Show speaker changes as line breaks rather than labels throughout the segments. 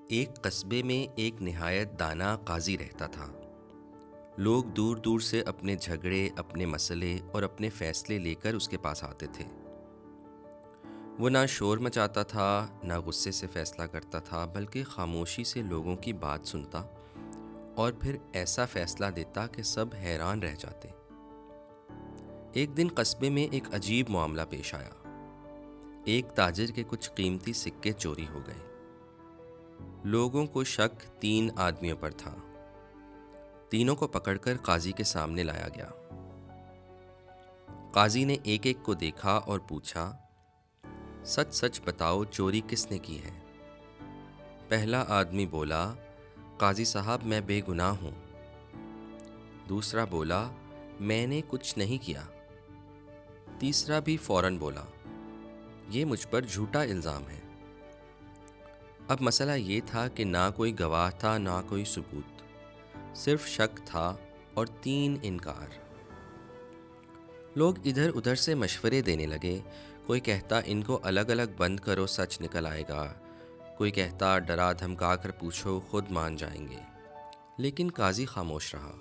ایک قصبے میں ایک نہایت دانا قاضی رہتا تھا۔ لوگ دور دور سے اپنے جھگڑے، اپنے مسئلے اور اپنے فیصلے لے کر اس کے پاس آتے تھے۔ وہ نہ شور مچاتا تھا، نہ غصے سے فیصلہ کرتا تھا، بلکہ خاموشی سے لوگوں کی بات سنتا اور پھر ایسا فیصلہ دیتا کہ سب حیران رہ جاتے۔ ایک دن قصبے میں ایک عجیب معاملہ پیش آیا۔ ایک تاجر کے کچھ قیمتی سکے چوری ہو گئے۔ لوگوں کو شک 3 آدمیوں پر تھا۔ تینوں کو پکڑ کر قاضی کے سامنے لایا گیا۔ قاضی نے ایک ایک کو دیکھا اور پوچھا، سچ سچ بتاؤ چوری کس نے کی ہے؟ پہلا آدمی بولا، قاضی صاحب میں بے گناہ ہوں۔ دوسرا بولا، میں نے کچھ نہیں کیا۔ تیسرا بھی فوراً بولا، یہ مجھ پر جھوٹا الزام ہے۔ اب مسئلہ یہ تھا کہ نہ کوئی گواہ تھا، نہ کوئی ثبوت، صرف شک تھا اور 3 انکار۔ لوگ ادھر ادھر سے مشورے دینے لگے۔ کوئی کہتا ان کو الگ الگ بند کرو، سچ نکل آئے گا۔ کوئی کہتا ڈرا دھمکا کر پوچھو، خود مان جائیں گے۔ لیکن قاضی خاموش رہا۔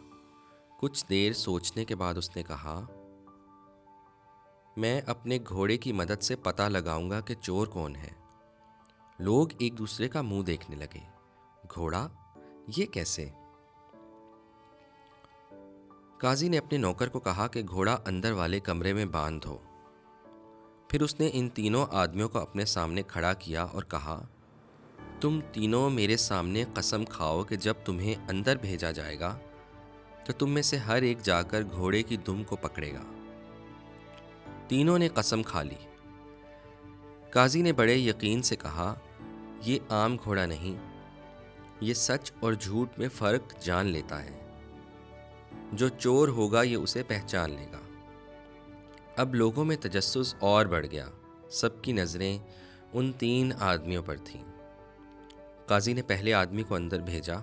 کچھ دیر سوچنے کے بعد اس نے کہا، میں اپنے گھوڑے کی مدد سے پتہ لگاؤں گا کہ چور کون ہے۔ لوگ ایک دوسرے کا منہ دیکھنے لگے۔ گھوڑا؟ یہ کیسے؟ قاضی نے اپنے نوکر کو کہا کہ گھوڑا اندر والے کمرے میں باندھ دو۔ پھر اس نے ان تینوں آدمیوں کو اپنے سامنے کھڑا کیا اور کہا، تم تینوں میرے سامنے قسم کھاؤ کہ جب تمہیں اندر بھیجا جائے گا تو تم میں سے ہر ایک جا کر گھوڑے کی دم کو پکڑے گا۔ تینوں نے قسم کھا لی۔ قاضی نے بڑے یقین سے کہا، یہ عام گھوڑا نہیں، یہ سچ اور جھوٹ میں فرق جان لیتا ہے۔ جو چور ہوگا یہ اسے پہچان لے گا۔ اب لوگوں میں تجسس اور بڑھ گیا۔ سب کی نظریں ان 3 آدمیوں پر تھیں۔ قاضی نے پہلے آدمی کو اندر بھیجا۔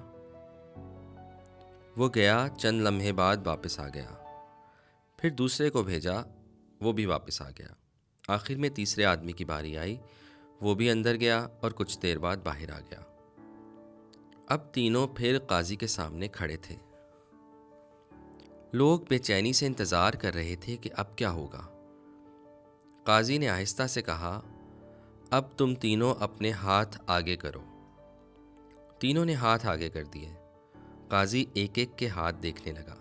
وہ گیا، چند لمحے بعد واپس آ گیا۔ پھر دوسرے کو بھیجا، وہ بھی واپس آ گیا۔ آخر میں تیسرے آدمی کی باری آئی، وہ بھی اندر گیا اور کچھ دیر بعد باہر آ گیا۔ اب تینوں پھر قاضی کے سامنے کھڑے تھے۔ لوگ بے چینی سے انتظار کر رہے تھے کہ اب کیا ہوگا۔ قاضی نے آہستہ سے کہا، اب تم تینوں اپنے ہاتھ آگے کرو۔ تینوں نے ہاتھ آگے کر دیے۔ قاضی ایک ایک کے ہاتھ دیکھنے لگا۔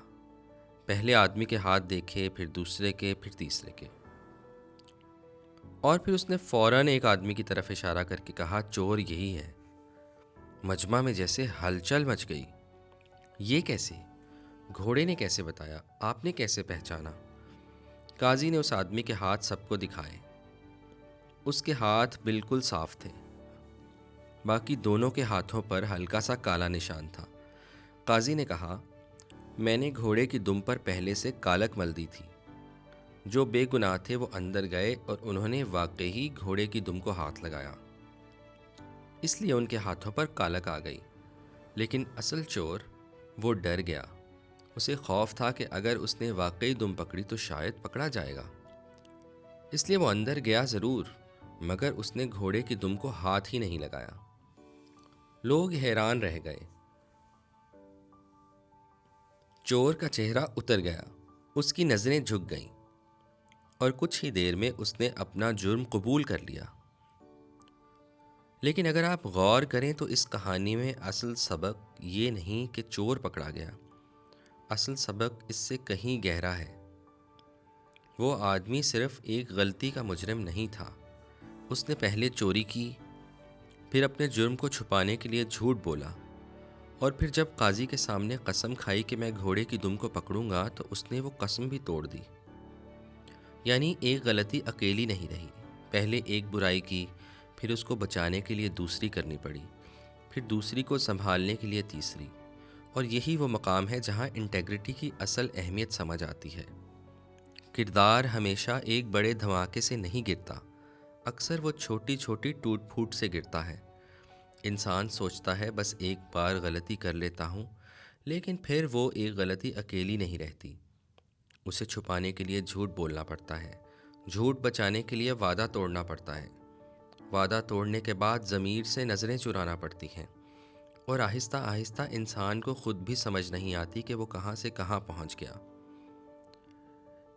پہلے آدمی کے ہاتھ دیکھے، پھر دوسرے کے، پھر تیسرے کے، اور پھر اس نے فوراً ایک آدمی کی طرف اشارہ کر کے کہا، چور یہی ہے۔ مجمع میں جیسے ہلچل مچ گئی۔ یہ کیسے؟ گھوڑے نے کیسے بتایا؟ آپ نے کیسے پہچانا؟ قاضی نے اس آدمی کے ہاتھ سب کو دکھائے۔ اس کے ہاتھ بالکل صاف تھے۔ باقی دونوں کے ہاتھوں پر ہلکا سا کالا نشان تھا۔ قاضی نے کہا، میں نے گھوڑے کی دم پر پہلے سے کالک مل دی تھی۔ جو بے گناہ تھے وہ اندر گئے اور انہوں نے واقعی گھوڑے کی دم کو ہاتھ لگایا، اس لیے ان کے ہاتھوں پر کالک آ گئی۔ لیکن اصل چور، وہ ڈر گیا۔ اسے خوف تھا کہ اگر اس نے واقعی دم پکڑی تو شاید پکڑا جائے گا، اس لیے وہ اندر گیا ضرور، مگر اس نے گھوڑے کی دم کو ہاتھ ہی نہیں لگایا۔ لوگ حیران رہ گئے۔ چور کا چہرہ اتر گیا، اس کی نظریں جھک گئیں، اور کچھ ہی دیر میں اس نے اپنا جرم قبول کر لیا۔ لیکن اگر آپ غور کریں تو اس کہانی میں اصل سبق یہ نہیں کہ چور پکڑا گیا۔ اصل سبق اس سے کہیں گہرا ہے۔ وہ آدمی صرف ایک غلطی کا مجرم نہیں تھا۔ اس نے پہلے چوری کی، پھر اپنے جرم کو چھپانے کے لیے جھوٹ بولا، اور پھر جب قاضی کے سامنے قسم کھائی کہ میں گھوڑے کی دم کو پکڑوں گا تو اس نے وہ قسم بھی توڑ دی۔ یعنی ایک غلطی اکیلی نہیں رہی، پہلے ایک برائی کی، پھر اس کو بچانے کے لیے دوسری کرنی پڑی، پھر دوسری کو سنبھالنے کے لیے تیسری۔ اور یہی وہ مقام ہے جہاں انٹیگریٹی کی اصل اہمیت سمجھ آتی ہے۔ کردار ہمیشہ ایک بڑے دھماکے سے نہیں گرتا، اکثر وہ چھوٹی چھوٹی ٹوٹ پھوٹ سے گرتا ہے۔ انسان سوچتا ہے بس ایک بار غلطی کر لیتا ہوں، لیکن پھر وہ ایک غلطی اکیلی نہیں رہتی۔ اسے چھپانے کے لیے جھوٹ بولنا پڑتا ہے، جھوٹ بچانے کے لیے وعدہ توڑنا پڑتا ہے، وعدہ توڑنے کے بعد ضمیر سے نظریں چرانا پڑتی ہیں، اور آہستہ آہستہ انسان کو خود بھی سمجھ نہیں آتی کہ وہ کہاں سے کہاں پہنچ گیا۔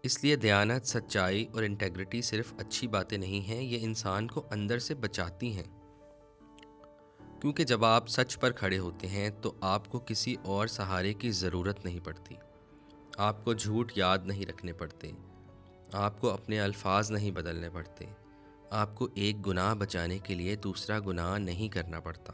اس لیے دیانت، سچائی اور انٹیگریٹی صرف اچھی باتیں نہیں ہیں، یہ انسان کو اندر سے بچاتی ہیں، کیونکہ جب آپ سچ پر کھڑے ہوتے ہیں تو آپ کو کسی اور سہارے کی ضرورت نہیں پڑتی، آپ کو جھوٹ یاد نہیں رکھنے پڑتے، آپ کو اپنے الفاظ نہیں بدلنے پڑتے، آپ کو ایک گناہ بچانے کے لیے دوسرا گناہ نہیں کرنا پڑتا۔